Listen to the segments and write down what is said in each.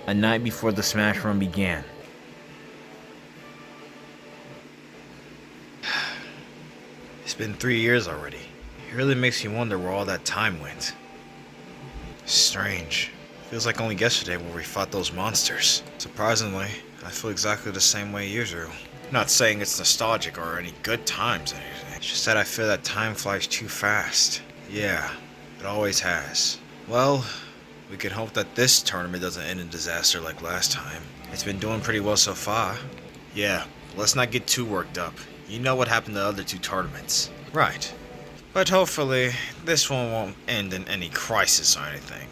a night before the Smash Run began. It's been 3 years already. It really makes me wonder where all that time went. Strange. Feels like only yesterday when we fought those monsters. Surprisingly, I feel exactly the same way you do. Not saying it's nostalgic or any good times or anything. It's just that I feel that time flies too fast. Yeah, it always has. Well, we can hope that this tournament doesn't end in disaster like last time. It's been doing pretty well so far. Yeah, but let's not get too worked up. You know what happened to the other 2 tournaments. Right. But hopefully, this one won't end in any crisis or anything.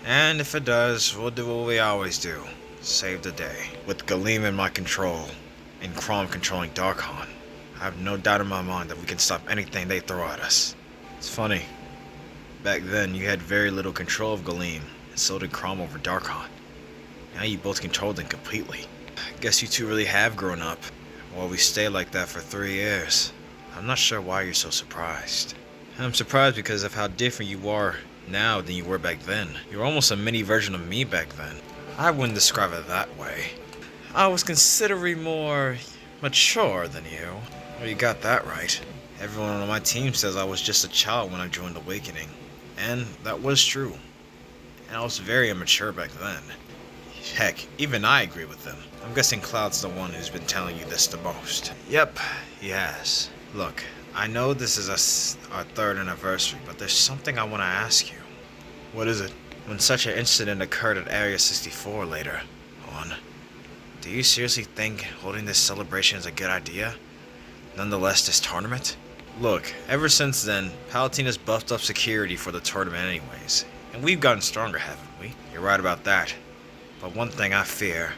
And if it does, we'll do what we always do. Save the day. With Galeem in my control, and Crom controlling Darkhan, I have no doubt in my mind that we can stop anything they throw at us. It's funny. Back then, you had very little control of Galeem, and so did Crom over Darkhan. Now you both controlled them completely. I guess you two really have grown up. Well, we stayed like that for 3 years. I'm not sure why you're so surprised. I'm surprised because of how different you are now than you were back then. You're almost a mini version of me back then. I wouldn't describe it that way. I was considerably more mature than you. Well, you got that right. Everyone on my team says I was just a child when I joined Awakening. And that was true. And I was very immature back then. Heck, even I agree with them. I'm guessing Cloud's the one who's been telling you this the most. Yep, he has. Look, I know this is our 3rd anniversary, but there's something I want to ask you. What is it? When such an incident occurred at Area 64 later on, do you seriously think holding this celebration is a good idea? Nonetheless, this tournament? Look, ever since then, Palatina's buffed up security for the tournament anyways, and we've gotten stronger, haven't we? You're right about that. But one thing I fear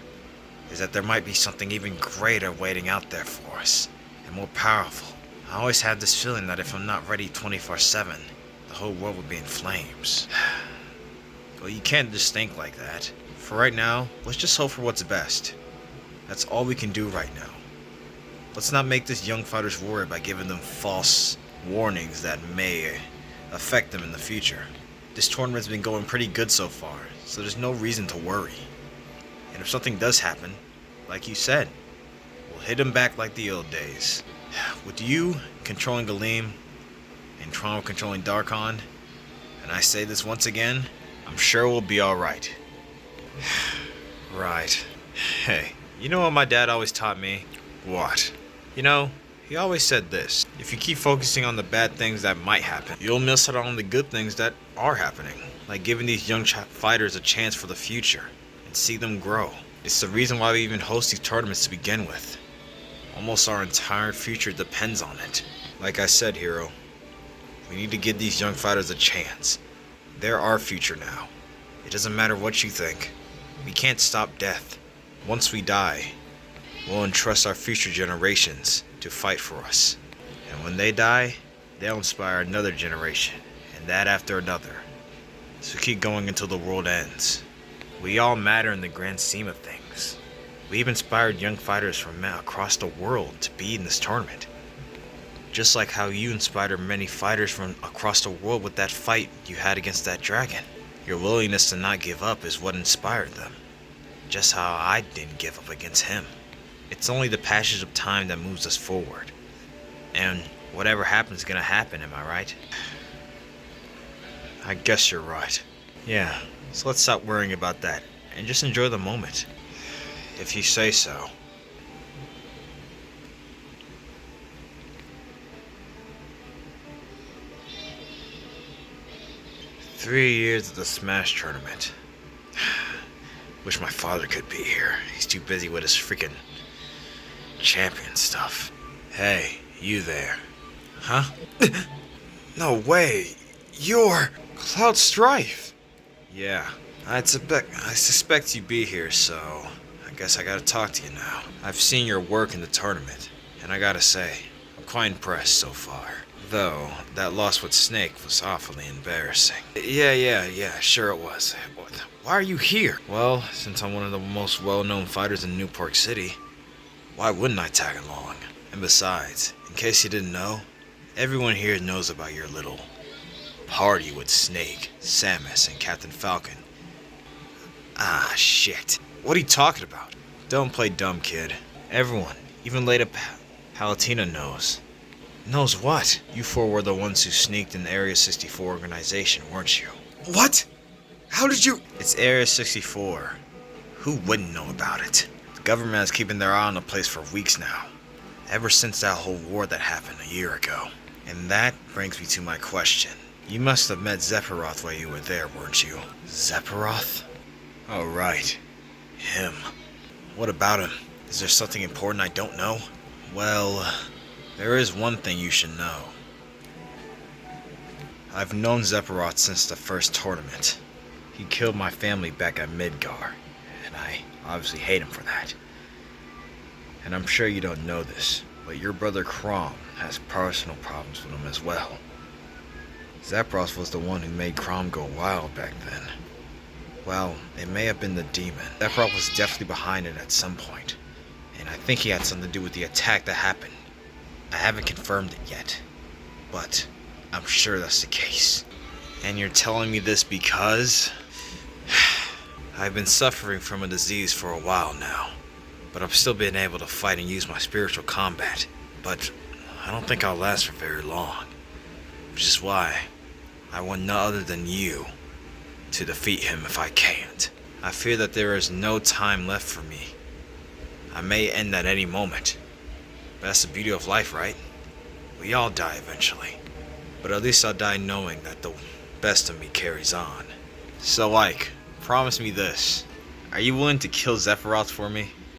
is that there might be something even greater waiting out there for us, and more powerful. I always had this feeling that if I'm not ready 24/7, the whole world would be in flames. Well, you can't just think like that. For right now, let's just hope for what's best. That's all we can do right now. Let's not make these young fighters worry by giving them false warnings that may affect them in the future. This tournament's been going pretty good so far, so there's no reason to worry. And if something does happen, like you said, we'll hit them back like the old days. With you controlling Galeem and Tron controlling Darkhan, and I say this once again, I'm sure we'll be alright. Right. Hey, you know what my dad always taught me? What? You know, he always said this: if you keep focusing on the bad things that might happen, you'll miss out on the good things that are happening. Like giving these young fighters a chance for the future and see them grow. It's the reason why we even host these tournaments to begin with. Almost our entire future depends on it. Like I said, Hero, we need to give these young fighters a chance. They're our future now. It doesn't matter what you think. We can't stop death. Once we die, we'll entrust our future generations to fight for us. And when they die, they'll inspire another generation, and that after another. So keep going until the world ends. We all matter in the grand scheme of things. We've inspired young fighters from across the world to be in this tournament. Just like how you inspired many fighters from across the world with that fight you had against that dragon. Your willingness to not give up is what inspired them. Just how I didn't give up against him. It's only the passage of time that moves us forward. And whatever happens is gonna happen, am I right? I guess you're right. Yeah, so let's stop worrying about that and just enjoy the moment. If you say so. Three years of the Smash tournament. Wish my father could be here. He's too busy with his freaking champion stuff. Hey, you there. Huh? No way. You're Cloud Strife. Yeah, I suspect you'd be here, so I guess I gotta talk to you now. I've seen your work in the tournament, and I gotta say, I'm quite impressed so far. Though, that loss with Snake was awfully embarrassing. Yeah, sure it was. Why are you here? Well, since I'm one of the most well-known fighters in Newport City, why wouldn't I tag along? And besides, in case you didn't know, everyone here knows about your little party with Snake, Samus, and Captain Falcon. Ah, shit. What are you talking about? Don't play dumb, kid. Everyone, even Lady Palatina knows. Knows what? You four were the ones who sneaked in the Area 64 organization, weren't you? What? How did you? It's Area 64. Who wouldn't know about it? The government has keeping their eye on the place for weeks now. Ever since that whole war that happened a year ago. And that brings me to my question. You must have met Zephyroth while you were there, weren't you? Zephyroth? Oh, right. Him. What about him? Is there something important I don't know? Well, there is one thing you should know. I've known Zephyroth since the first tournament. He killed my family back at Midgar, and I obviously hate him for that. And I'm sure you don't know this, but your brother Crom has personal problems with him as well. Zephyroth was the one who made Crom go wild back then. Well, it may have been the demon. Zephyroth was definitely behind it at some point, and I think he had something to do with the attack that happened. I haven't confirmed it yet, but I'm sure that's the case. And you're telling me this because I've been suffering from a disease for a while now, but I'm still being able to fight and use my spiritual combat. But I don't think I'll last for very long, which is why I want none other than you to defeat him if I can't. I fear that there is no time left for me. I may end at any moment, but that's the beauty of life, right? We all die eventually, but at least I'll die knowing that the best of me carries on. So, promise me this. Are you willing to kill Zephyroth for me?